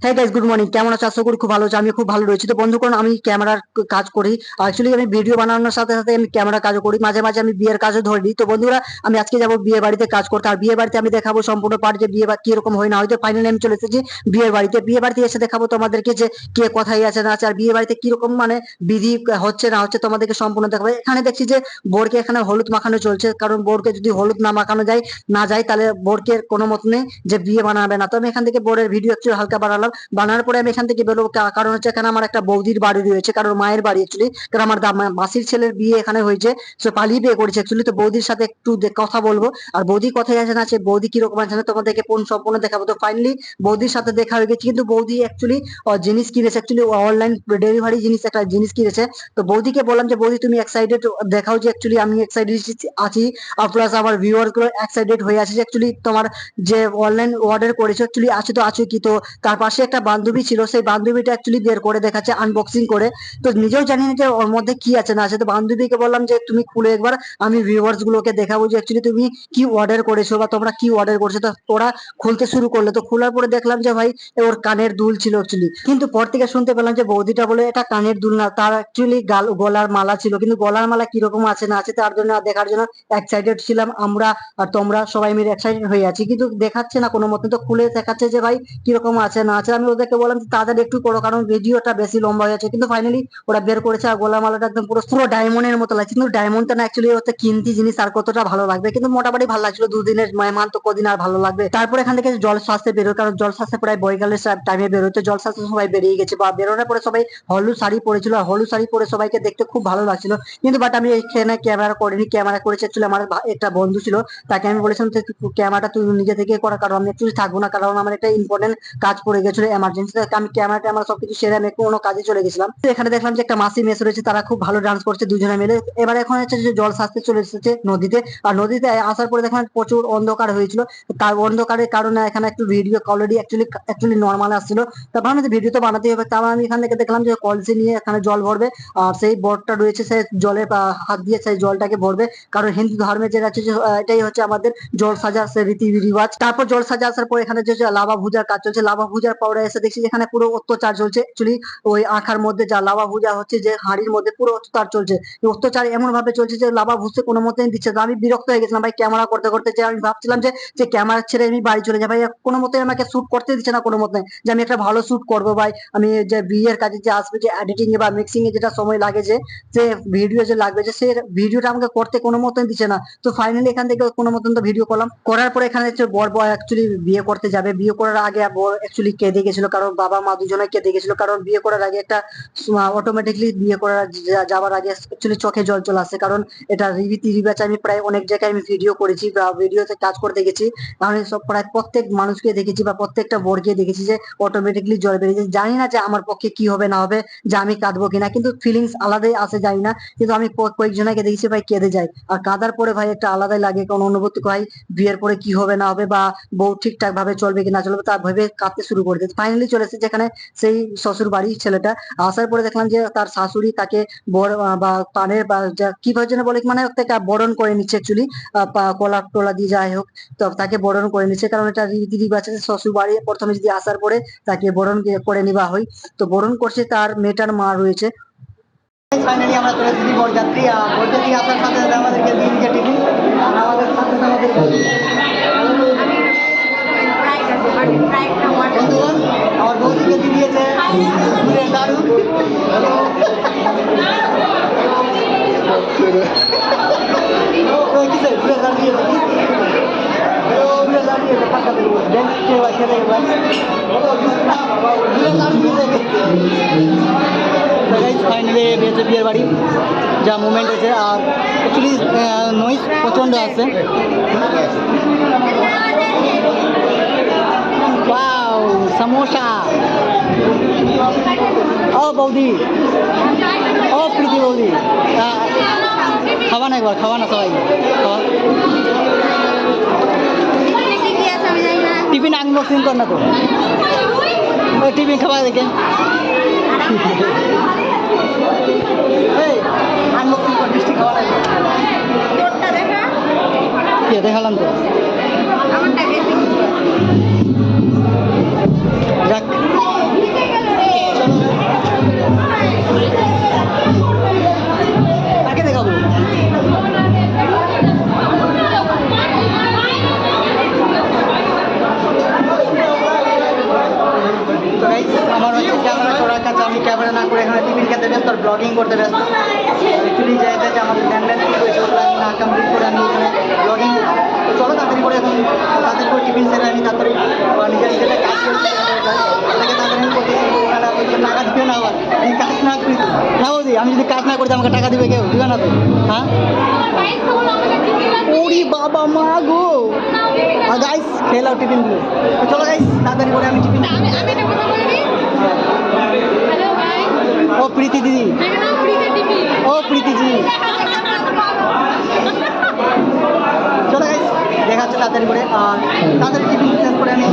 হ্যাঁ guys, good morning. কেমন আছো? আশা করি খুব ভালো আছো। আমি খুব ভালো রয়েছি। তো বন্ধুগণ, আমি ক্যামেরার কাজ করি। অ্যাকচুয়ালি আমি ভিডিও বানানোর সাথে সাথে আমি ক্যামেরার কাজও করি। মাঝে মাঝে আমি বিয়ের কাজও ধরে নিই। তো বন্ধুরা, আমি আজকে যাবো বিয়ে বাড়িতে কাজ করতে। আর বিয়ে বাড়িতে আমি দেখাবো সম্পূর্ণ পার্ট, যে বিয়ে বাড়ি কিরকম হয় না হয়তো। ফাইনালি আমি চলে এসেছি বিয়ের বাড়িতে। বিয়ে বাড়িতে এসে দেখাবো তোমাদেরকে যে কে কোথায় আছে না আছে, আর বিয়ে বাড়িতে কিরকম মানে বিধি হচ্ছে না হচ্ছে তোমাদেরকে সম্পূর্ণ দেখাবো। এখানে দেখছি যে বোরকে এখানে হলুদ মাখানো চলছে, কারণ বোরকে যদি হলুদ না মাখানো যায় না যায় তাহলে বোরকে কোনো মত নেই যে বিয়ে বানাবে না। তো আমি এখান থেকে বোর্ডের ভিডিও একটু হালকা বানালাম। বানানোর পরে আমি এখান থেকে বেরোবো, কারণ হচ্ছে এখানে আমার একটা বৌদির বাড়ি রয়েছে, কারণ মায়ের বাড়ি অ্যাকচুয়ালি, কারণ আমার মাসির ছেলের বিয়ে এখানে হয়েছে। সে পালিয়ে বিয়ে করেছে অ্যাকচুয়ালি। তো বৌদির সাথে একটু কথা বলবো। আর বৌদি কোথায় আছে না আছে, বৌদি কিরকম আছে না তোমাদেরকে সম্পূর্ণ দেখাবো। তো ফাইনালি বৌদির সাথে দেখা হয়ে গেছে, কিন্তু বৌদি অ্যাকচুয়ালি জিনিস কিনেছে, অ্যাকচুয়ালি অনলাইন ডেলিভারি জিনিস একটা জিনিস কিনেছে। তো বৌদিকে বললাম যে বৌদি তুমি এক্সাইটেড দেখাও যে অ্যাকচুয়ালি আমি এক্সাইটেড আছি, আর প্লাস আমার ভিউয়ার গুলো এক্সাইটেড হয়ে আছে যে অ্যাকচুয়ালি তোমার যে অনলাইন অর্ডার করেছো অ্যাকচুয়ালি আছে তো আছো কি। তো তার পাশে একটা বান্ধবী ছিল, সেই বান্ধবীটা অ্যাকচুয়ালি বের করে দেখাচ্ছে আনবক্সিং করে। তো নিজেও জানি না যে ওর মধ্যে কি আছে না আছে। তো বান্ধবীকে বললাম যে তুমি খুলে একবার আমি ভিউয়ার্স গুলোকে দেখাবো যে অ্যাকচুয়ালি তুমি কি অর্ডার করেছো বা তোমরা কি অর্ডার করেছো। তো ওরা খুলতে শুরু করলো। তো খোলার পরে দেখলাম যে ভাই ওর কানের দুল ছিল অ্যাকচুয়ালি, কিন্তু পর থেকে শুনতে পেলাম যে বৌদিটা বলে এটা কানের দুল না, তার অ্যাকচুয়ালি গলার মালা ছিল। কিন্তু গলার মালা কিরকম আছে না আছে তার জন্য দেখার জন্য এক্সাইটেড ছিলাম আমরা, আর তোমরা সবাই মিলে এক্সাইটেড হয়ে আছি, কিন্তু দেখাচ্ছে না কোনো মতে। তো খুলে দেখাচ্ছে যে ভাই কিরকম আছে না আছে। আমি ওদেরকে বললাম যে তাদের একটু করো, কারণ ভিডিওটা বেশি লম্বা হয়ে যাচ্ছে। কিন্তু ফাইনালি ওরা বের করেছে, আর গলার মালাটা একদম পুরো পুরো ডায়মন্ডের মতো লাগছে। কিন্তু ডায়মন্ডটা না, অ্যাকচুয়ালি হচ্ছে কিনতি জিনিস, আর কতটা ভালো লাগবে। কিন্তু মোটামুটি ভালো লাগছিল, দুদিনের মেহমান তো কদিন আর ভালো লাগবে। তারপর এখান থেকে জল শ্বাসে বেরোয়, কারণ জল শ্বাসে প্রায় বৈকালের টাইমে বেরোতে, জল শ্বাসে সবাই বেরিয়ে গেছে। বা বেরোনোর পরে সবাই হলুদ শাড়ি পরেছিল, আর হলুদ শাড়ি পরে সবাইকে দেখতে খুব ভালো লাগছিল। কিন্তু বাট আমি এখানে ক্যামেরা করিনি, ক্যামেরা করেছে অ্যাকচুয়ালি আমার একটা বন্ধু ছিল। তাকে আমি বলেছিলাম যে ক্যামেরাটা তুই নিজে থেকে করা, কারণ আমি অ্যাকচুয়ালি থাকবো না, কারণ আমার একটা ইম্পর্টেন্ট কাজ পড়ে গেছিল এমার্জেন্সি। আমি ক্যামেরাটা আমার সবকিছু সেরে আমি কোনো কাজে চলে গেছিলাম। তো এখানে দেখলাম যে একটা মাসি মেস রয়েছে, তারা খুব ভালো ডান্স করছে দুজনে মিলে। এবার এখন হচ্ছে যে জল সাজতে চলে এসেছে নদীতে। আর নদীতে আসার পরে দেখলাম প্রচুর অন্ধকার হয়েছিল। তার অন্ধকারের কারণে এখানে একটু ভিডিও কোয়ালিটি অ্যাকচুয়ালি নর্মাল আসছিল। তারপর আমি ভিডিও তো বানাতে হবে, তারপর আমি এখান থেকে দেখলাম যে কলসি নিয়ে এখানে জল ভরবে। আর সেই বরটা রয়েছে, সে জলে হাত দিয়ে সেই জলটাকে ভরবে, কারণ হিন্দু ধর্মে যেটা হচ্ছে যে এটাই হচ্ছে আমাদের জল সাজার সে রীতি রিবাজ। তারপর জল সাজা আসার পর এখানে যে লাভা ভুজার কাজ চলছে। লাভা ভুজার পরে এসে দেখছি এখানে পুরো অত্যাচার চলছে অ্যাকচুয়ালি। ওই আখার মধ্যে যা লাভা ভুজা হচ্ছে, যে হাঁড়ির মধ্যে পুরো অত্যাচার চলছে। এই অত্যাচার এমন ভাবে চলছে যে লাভা ভুজতে কোনো মতেই দিচ্ছে না। আমি বিরক্ত হয়ে গেছিলাম ভাই ক্যামেরা করতে করতে, যে আমি ভাবছিলাম যে যে ক্যামেরা ছেড়ে আমি বাড়ি চলে যাই ভাই, কোনো মতে আমাকে শুট করতে দিচ্ছে না কোনো মতে, যে আমি একটা ভালো শুট করবো ভাই। আমি যে বিয়ের কাজে যে আসবে, যে এডিটিং এ বা মিক্সিং এ যেটা সময় লাগে, যে ভিডিও যে লাগবে, যে সে ভিডিওটা আমাকে করতে কোনো মতেই দিচ্ছে না। তো ফাইনালি এখান থেকে কোনো মতন তো ভিডিও করলাম, করার পরে এখানে হচ্ছে বর বয় অ্যাকচুয়ালি বিয়ে করতে যাবে। বিয়ে করার আগে বর অ্যাকচুয়ালি কেঁদে গেছিল, কারণ বাবা মা দুজনে কেঁদে গেছিল। কারণ বিয়ে করার আগে একটা অটোমেটিকলি বিয়ে করার যাওয়ার আগে অ্যাকচুয়ালি চোখে জল চলে আসে, কারণ এটা রীতি রিবাজ। আমি প্রায় অনেক জায়গায় আমি ভিডিও করেছি বা ভিডিওতে কাজ করতে গেছি, আমি সব প্রায় প্রত্যেক মানুষকে দেখেছি বা প্রত্যেকটা বরকে দেখেছি যে অটোমেটিকলি জল বেরিয়ে যায়। জানি না যে আমার পক্ষে কি হবে না হবে, যে আমি কাঁদবো কিনা, কিন্তু ফিলিংস আলাদাই আসে, জানি না। কিন্তু আমি কয়েকজনকে দেখেছি ভাই কেঁদে যায়, আর কাঁদার পরে ভাই একটা আলাদাই লাগে, কোন অনুভূতি ভাই বিয়ের পরে কি হবে না হবে, বা বউ ঠিকঠাক ভাবে চলবে কি না চলবে, তা ভেবে কাঁদতে শুরু করে দিয়েছে। ফাইনালি চলে এসেছে যেখানে সেই শ্বশুর বাড়ি ছেলেটা। আসার পরে দেখলাম যে তার শাশুড়ি তাকে বা পানের বা কি যেন বলে, মানে তাকে বরণ করে নিচ্ছে অ্যাকচুয়ালি, কলা টোলা দিয়ে যাই হোক। তো তাকে বরণ করে নিচ্ছে, কারণ এটা রীতি রিবাজ আছে, শ্বশুর বাড়ি প্রথমে যদি আসার পরে তাকে বরণ করে নেওয়া হয়। তো বরণ করছে তার মেয়েটার মা রয়েছে। ফাইনালি আমরা চলে এসেছি বরযাত্রী, আর বরযাত্রী আসার সাথে সাথে আমাদেরকে দিয়ে দিচ্ছে টিফিন, আর আমাদের সাথে সাথে বন্ধুগণ আমার বৌদিকে দিয়ে দিয়েছে ফুলের দারু। কিসের ফুলের দারু দিয়েছে? ফুলের দারু দিয়েছে, পাক্কা দেবো খেতে ফুলের দারু দিয়েছে। ফাইনালি বেঁচে বিয়ের বাড়ি যা মুভমেন্ট হয়েছে, আর অ্যাকচুয়ালি নয়েজ প্রচণ্ড আসছে। ওয়াও সমোসা। ও বৌদি, ও প্রীতি বৌদি, খাওয়া না একবার, খাওয়া না সবাই খাওয়া। টিফিন আনবক্সিং কর না তো, টিফিন খাওয়া দেখে আনবক্সিং কর, মিষ্টি খাওয়া লাগে। দেখালাম তো ব্লগিং করতে ব্যস্ত। অ্যাকচুয়ালি জায়গায় যে আমাদের ল্যান্ডলাইন ঠিক হয়েছে ওগুলো আমি না কমপ্লিট করে আমি এখানে ব্লগিং করছি। তো চলো তাড়াতাড়ি করে এখন তাড়াতাড়ি করে টিফিন সেরে আমি তাড়াতাড়ি নিজের নিজের কাজ করছি তাদেরকে তাড়াতাড়ি করতেছি টাকা দিবে না আবার এই কাজ না করি না বৌদি আমি যদি কাজ না করছি আমাকে টাকা দিবে কেউ দিবে না তো হ্যাঁ ওরি বাবা মা গো গাইস খেলাও টিফিনগুলো তো চলো গাইস তাড়াতাড়ি করে আমি টিফিন ও প্রীতি দিদি ও প্রীতিজি চলো গাইস দেখা হচ্ছে তাড়াতাড়ি করে আর তাড়াতাড়ি টিফিন শেষ করে আমি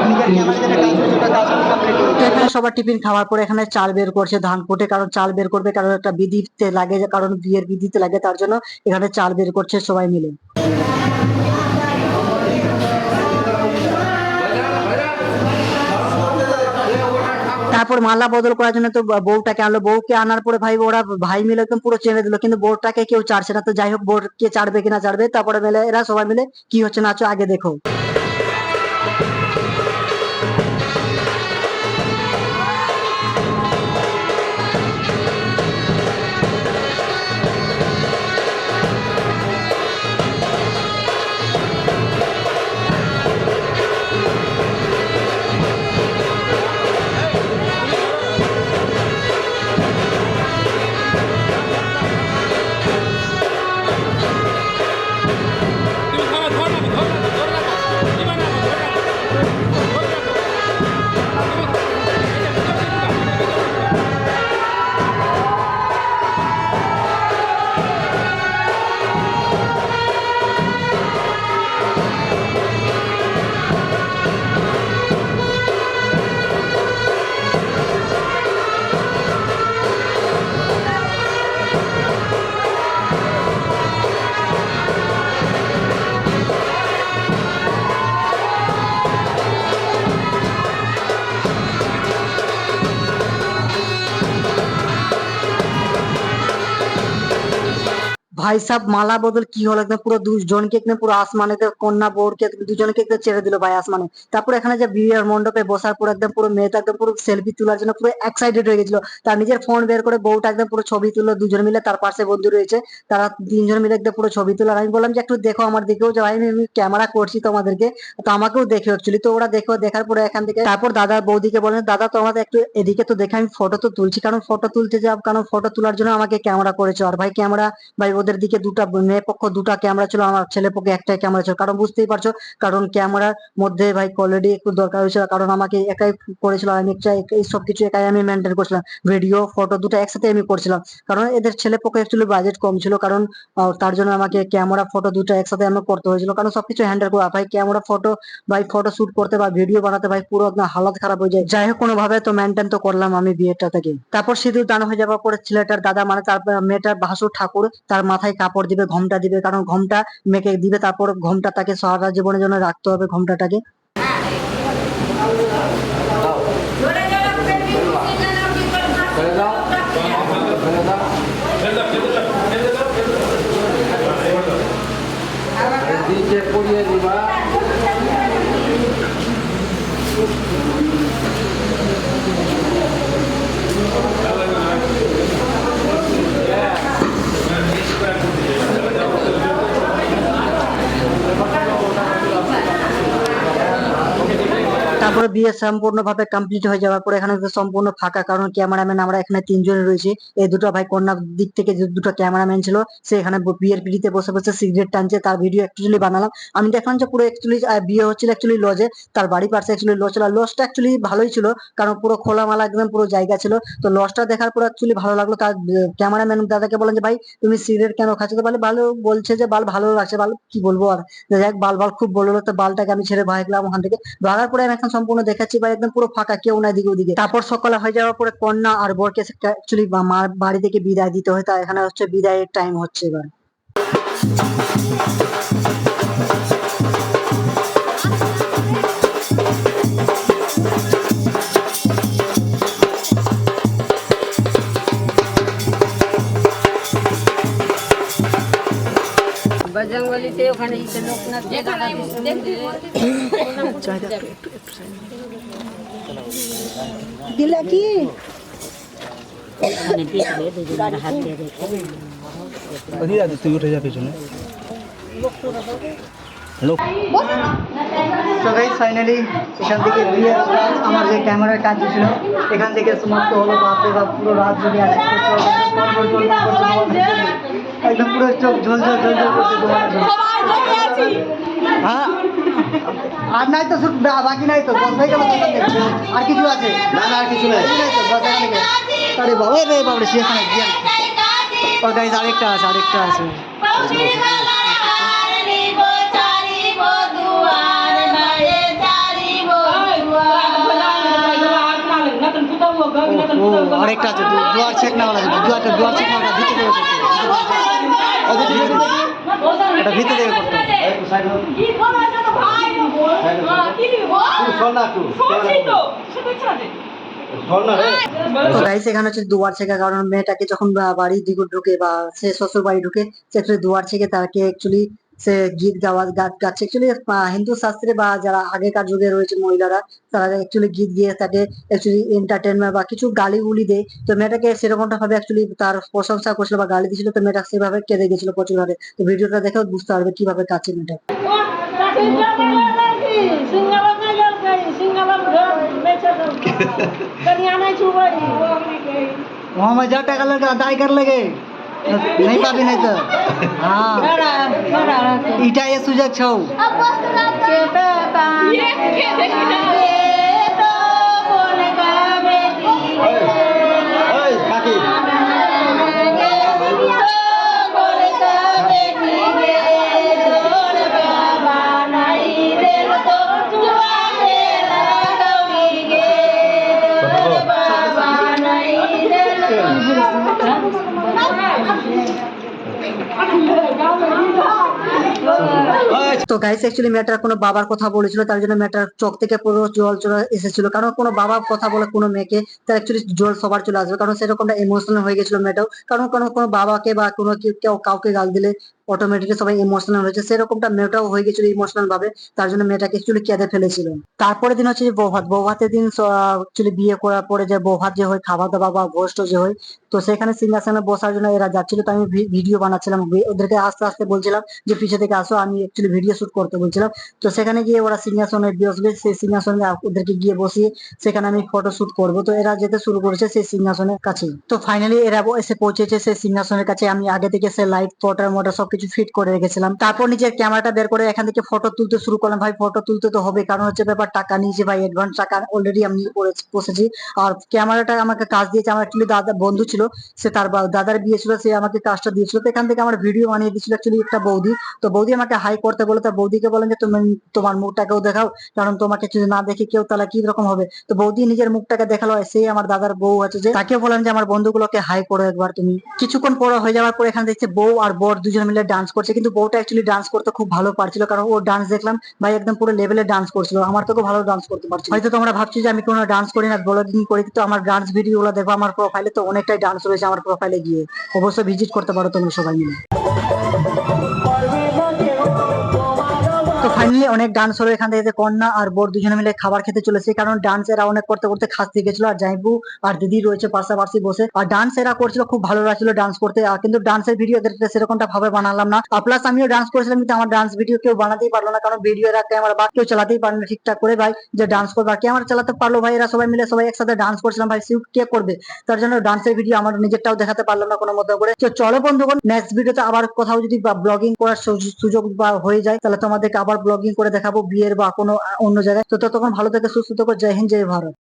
নিজের ক্যামেরা যেটা কাজ করছি ওটা কাজ কমপ্লিট করি। এখানে সবার টিফিন খাওয়ার পরে এখানে চাল বের করছে ধান কুটে, কারণ চাল বের করবে কারণ একটা বিধিতে লাগে, কারণ বিয়ের বিধিতে লাগে, তার জন্য এখানে চাল বের করছে সবাই মিলে। তারপর মালা বদল করার জন্য তো বউটাকে আনলো, বউকে আনার পরে ভাই ওরা ভাই মিলে একদম পুরো চেনে দিল, কিন্তু বউটাকে কেউ চাড়ছে না। তো যাই হোক বউকে চাড়বে কিনা চাড়বে, তারপরে মিলে এরা সবাই মিলে কি হচ্ছে নাচো আগে দেখো। ভাই সাহেব মালা বদল কি হলো, একদম পুরো দুজনকে একদম পুরো আসমানে কন্যা বউকে দুজনকে একদম ছেড়ে দিল ভাই আসমানে। তারপর এখানে যে বিয়ের মণ্ডপে বসার পর একদম পুরো মেয়েটা একদম পুরো সেলফি তোলার জন্য পুরো এক্সাইটেড হয়ে গেছিল, তার নিজের ফোন বের করে বউটা একদম পুরো ছবি তুললো দুজন মিলে, তার পাশে বন্ধু রয়েছে তারা তিনজন মিলে একদম পুরো ছবি তোলার। আমি বললাম যে একটু দেখো আমার দিকেও, যে ভাই আমি ক্যামেরা করছি তোমাদেরকে, তো আমাকেও দেখো অ্যাকচুয়ালি। তো ওরা দেখো, দেখার পরে এখান থেকে তারপর দাদা বৌদিকে বলেন দাদা তো আমাদের একটু এদিকে তো দেখে, আমি ফটো তো তুলছি, কারণ ফটো তুলতে যাব, কারণ ফটো তোলার জন্য আমাকে ক্যামেরা করেছো। আর ভাই ক্যামেরা ভাই ওদের দিকে দুটা মেয়ে পক্ষ দুটা ক্যামেরা ছিল, আমার ছেলে পক্ষে একটাই ক্যামেরা ছিল, কারণ বুঝতেই পারছো কারণ ক্যামেরার মধ্যে ভাই কোয়ালিটি একটু দরকার হয়েছিল, কারণ আমাকে একাই করেছিল, আমি এই সবকিছু একাই আমি মেনটেন করছিলাম, ভিডিও ফটো দুটো একসাথে আমি করছিলাম, কারণ এদের ছেলে পক্ষে অ্যাকচুয়ালি বাজেট কম ছিল, কারণ তার জন্য আমাকে ক্যামেরা ফটো দুটো একসাথে আমার করতে হয়েছিল, কারণ সবকিছু হ্যান্ডেল করা ভাই ক্যামেরা ফটো ভাই ফটো শুট করতে বা ভিডিও বানাতে ভাই পুরো একদম হালাত খারাপ হয়ে যায়। যাই হোক কোনো ভাবে তো মেনটেন তো করলাম আমি বিয়েটা থেকে। তারপর সিঁদুর দান হয়ে যাওয়ার পরে ছেলেটার দাদা মানে তার মেয়েটার ভাসুর ঠাকুর তার মাথায় কাপড় দিবে, ঘোমটা দিবে, কারণ ঘোমটা মেয়েকে দিবে, তারপর ঘোমটা তাকে সারা জীবনের জন্য রাখতে হবে ঘোমটাটাকে। তারপরে বিয়ে সম্পূর্ণ ভাবে কমপ্লিট হয়ে যাওয়ার পরে এখানে তো সম্পূর্ণ ফাঁকা, কারণ ক্যামেরাম্যান আমরা এখানে তিনজন রয়েছি। এই দুটো ভাই কন্যার দিক থেকে যে দুটো ক্যামেরাম্যান ছিল সে এখানে বিয়ের পিড়িতে বসে বসে সিগারেট টানছে, তার ভিডিও অ্যাকচুয়ালি বানালাম। আমি দেখলাম যে পুরো অ্যাকচুয়ালি বিয়ে হচ্ছিল অ্যাকচুয়ালি লজে, তার বাড়ি পাশে অ্যাকচুয়ালি লজ ছিল, লজটা অ্যাকচুয়ালি ভালোই ছিল, কারণ পুরো খোলামেলা একদম পুরো জায়গা ছিল। তো লজটা দেখার পর অ্যাকচুয়ালি ভালো লাগলো। তার ক্যামেরাম্যান দাদাকে বলেন যে ভাই তুমি সিগারেট কেন খাচ্ছ, তো বলে ভালো, বলছে যে বাল ভালো লাগছে, বাল কি বলবো আর, যাই হোক বাল খুব বললো, তো বালটাকে আমি ছেড়ে ভাগলাম ওখান থেকে। ভাগার পরে আমি এখন সম্পূর্ণ দেখাচ্ছি ভাই একদম পুরো ফাঁকা, কেউ নাই দিকে ওদিকে। তারপর সকালে হয়ে যাওয়ার পরে কন্যা আর বরকে অ্যাকচুয়ালি মার বাড়ি থেকে বিদায় দিতে হয়, তা এখানে হচ্ছে বিদায়ের টাইম হচ্ছে এবার। বজরংবলিতে ওখানে ইসে লোকনাথ দিলা কি ওখানে দেখবে দুজনের হাত দিয়ে দেখে ওদিকে আছে, তুই উঠে যা পেছনে। তো গাইস ফাইনালি এখান থেকে বিয়ের কাজ, আমার যে ক্যামেরার কাজ ছিল এখান থেকে সমাপ্ত হলো। বাপরে বাপ, পুরো রাত জুড়ে আছে, একদম পুরো চোখ ঝোল ঝোল ঝোল ঝোল করছে তোমার। হ্যাঁ আর নাই তো শুধু বাকি নাই তো, বস হয়ে গেল। আর কিছু আছে? না না আর কিছু নাই তো, বস এখান থেকে। আরে বাবা রে বাবরে, সেখানে গিয়ে ও গাইস আরেকটা আছে, আরেকটা আছে। আরেকটা আছে, দুয়ার চেক না বলা যাবে, দুয়ার চেক না, ভিতরে দেবে করতে, এটা ভিতরে দেবে করতে। তো গাইস এখানে হচ্ছে দুয়ার ছেঁকা, কারণ মেয়েটাকে যখন বাড়ি দিকে ঢুকে বা সে শ্বশুর বাড়ি ঢুকে সে actually দুয়ার ছেঁকে তাকে অ্যাকচুয়ালি সে গীত গাচ্ছে। অ্যাকচুয়ালি হিন্দু শাস্ত্রে বা যারা আগেকার যুগে রয়েছে মহিলারা, তারা অ্যাকচুয়ালি গীত গিয়ে তাকে অ্যাকচুয়ালি এন্টারটেনমেন্ট বা কিছু গালি গুলি দেয়। তো মেয়েটাকে সেরকমটা ভাবে অ্যাকচুয়ালি তার প্রশংসা করছিল বা গালি দিয়েছিল, তো মেয়েটা সেভাবে কেঁদে গেছিল প্রচুর হারে। তো ভিডিওটা দেখেও বুঝতে পারবে কিভাবে কাছে মেয়েটা। वहाँ में जा टका लगा अदाई कर लगे, नहीं पाबी नहीं तो। हाँ इटा ये सुजग छौ। তো গাইস অ্যাকচুয়ালি মেয়েটার কোনো বাবার কথা বলেছিল, তার জন্য মেয়েটার চোখ থেকে পুরো জল চলে এসেছিল। কারণ কোনো বাবার কথা বলে কোনো মেয়েকে তার অ্যাকচুয়ালি জল সবার চলে আসবে, কারণ সেরকমটা ইমোশনাল হয়ে গেছিল মেয়েটাও। কারণ কোনো বাবাকে বা কোনো কেউ কাউকে গাল দিলে অটোমেটিকলি সবাই ইমোশনাল হয়েছে, সেরকমটা মেয়েটাও হয়ে গেছিল ইমোশনাল ভাবে। তার জন্য মেয়েটাকে অ্যাকচুয়ালি কেঁদে ফেলেছিল। তারপরে দিন হচ্ছে যে বৌভাতের দিন অ্যাকচুয়ালি বিয়ে করার পরে যে বৌভাত যে হয়, খাওয়া দাওয়া বা ভোজ যে হয়, তো সেখানে সিংহাসনে বসার জন্য এরা যাচ্ছিল। তো আমি ভিডিও বানাচ্ছিলাম, ওদেরকে আস্তে আস্তে বলছিলাম যে পিছে থেকে আসো, আমি অ্যাকচুয়ালি ভিডিও শুট করতে বলছিলাম। তো সেখানে গিয়ে ওরা সিংহাসনে বসবে, সেই সিংহাসনে ওদেরকে গিয়ে বসিয়ে সেখানে আমি ফটো শুট করবো। তো এরা যেতে শুরু করেছে সেই সিংহাসনের কাছে। তো ফাইনালি এরা এসে পৌঁছেছে সেই সিংহাসনের কাছে। আমি আগে থেকে সে লাইট ফটো মোটা সবকিছু ফিট করে রেখেছিলাম। তারপর নিজের ক্যামেরাটা বের করে এখান থেকে ফটো তুলতে শুরু করলাম। ভাই ফটো তুলতে তো হবে, কারণ হচ্ছে ব্যাপার টাকা নিয়েছে ভাই, অ্যাডভান্স টাকা অলরেডি আমি বসেছি। আর ক্যামেরাটা আমাকে কাজ দিয়েছে আমার অ্যাকচুয়ালি দাদা বন্ধু ছিল, সে তার দাদার বিয়ে ছিল, সে আমাকে কাজটা দিয়েছিল। তো এখান থেকে আমার ভিডিও বানিয়ে দিয়েছিল অ্যাকচুয়ালি একটা বৌদি। তো বৌদি আমাকে হাই করতে বলে, তার বৌদিকে বলেন যে তুমি তোমার মুখটাকেও দেখাও, কারণ তোমাকে যদি না দেখে কেউ তাহলে কি রকম হবে। তো বৌদি নিজের মুখটাকে দেখালো, সেই আমার দাদার বউ আছে যে, তাকে বলেন যে আমার বন্ধুগুলোকে হাই করো একবার তুমি। কিছুক্ষণ পর হয়ে যাওয়ার পর এখানে দেখছে বউ আর বর দুজন মিলে ডান্স করছে, কিন্তু বউটা অ্যাকচুয়ালি ডান্স করতে খুব ভালো পারছিল, কারণ ও ডান্স দেখলাম ভাই একদম পুরো লেভেলে ডান্স করছিল, আমার থেকেও ভালো ডান্স করতে পারছিল। হয়তো তোমরা ভাবছো যে আমি কোনো ডান্স করি না, ব্লগিং করি, তো আমার ডান্স ভিডিও গুলো দেখো আমার প্রোফাইলে, তো অনেকটাই ডান্স রয়েছে আমার প্রোফাইলে, গিয়ে অবশ্যই ভিজিট করতে পারো তোমরা সবাই মিলে। তো ফাইনালি অনেক ডান্স হলো এখান থেকে। কন্যা আর বর দুজনে মিলে খাবার খেতে চলেছে, কারণ ডান্স এরা অনেক করতে করতে খাসতে গেছিল। আর জাইবু আর দিদি রয়েছে পাশাপাশি বসে, আর ডান্স এরা করছিল, খুব ভালো লাগছিল ডান্স করতে। কিন্তু ডান্সের ভিডিও এদেরকে সেরকমটা ভাবে বানালাম না। আর প্লাস আমিও ডান্স করেছিলাম, কিন্তু আমার ডান্স ভিডিও কেউ বানাতেই পারলো না, কারণ ভিডিও এরা ক্যামেরা বা কেউ চালাতেই পারলো না ঠিকঠাক করে ভাই, যে ডান্স করবে আর ক্যামেরা চালাতে পারলো ভাই। এরা সবাই মিলে সবাই একসাথে ডান্স করছিলাম ভাই, শুট কে করবে, তার জন্য ডান্সের ভিডিও আমার নিজেরটাও দেখাতে পারলাম না কোনো মতো করে। তো চলো বন্ধুগণ, নেক্সট ভিডিওতে আবার কোথাও যদি ব্লগিং করার সুযোগ বা হয়ে যায়, তাহলে তোমাদেরকে আবার ব্লগিং করে দেখাবো বিয়ের বা কোনো অন্য জায়গায়। তো ততক্ষণ ভালো থেকে সুস্থ থেকো। জয় হিন্দ, জয় ভারত।